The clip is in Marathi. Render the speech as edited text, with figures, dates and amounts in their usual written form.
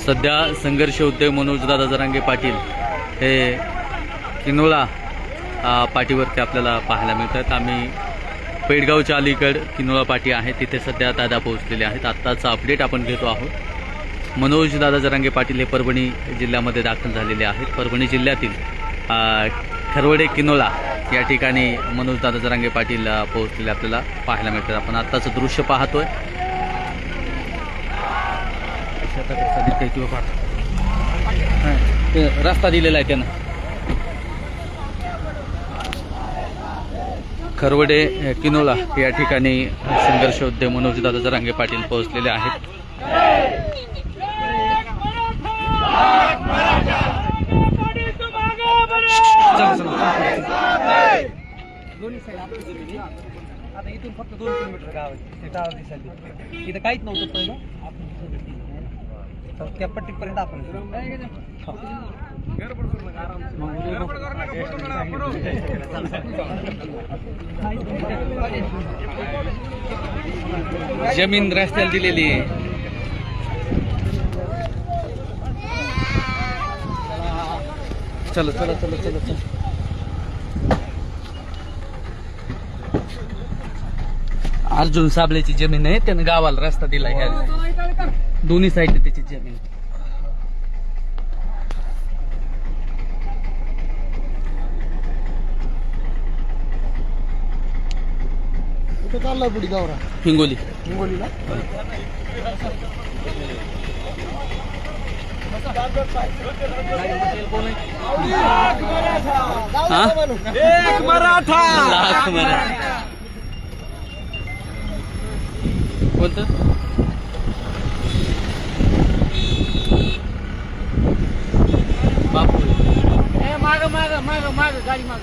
सध्या संघर्ष उद्योग मनोजदादा जरांगे पाटील हे किनोळा पाटीवरती आपल्याला पाहायला मिळतात। आम्ही पेडगावच्या अलीकड किनोळा पाटी आहे, तिथे सध्या दादा पोहोचलेले आहेत। आत्ताचा अपडेट आपण घेतो आहोत। मनोजदादा जरांगे पाटील हे परभणी जिल्ह्यामध्ये दाखल झालेले आहेत। परभणी जिल्ह्यातील खरवडे किनोळा या ठिकाणी मनोजदादा जरांगे पाटील पोहोचलेले आपल्याला पाहायला मिळतात। आपण आत्ताचं दृश्य पाहतोय। रस्ता दिलेला आहे त्यानं। खरवडे किनोळा या ठिकाणी संघर्ष उद्योग मनोजदादा जरांगे पाटील पोहोचलेले आहेत। आता इथून फक्त 2 किलोमीटर गाव आहे, ते टावर दिसायला इथं काहीच नव्हतं पहिलं। आपण त्या पट्टीपर्यंत आपण जमीन रस्त्याला दिलेली आहे। चलो चलो चलो चलो चलो। अर्जुन साबळेची जमीन आहे, त्यानं गावाला रस्ता दिला आहे। दोन्ही साईड त्याची जमीन। कुठे चालला बुडी गावरा? हिंगोली। हिंगोलीला एक मराठा लाख मराठा कोणतं? माग माग माग माग गाडी माग।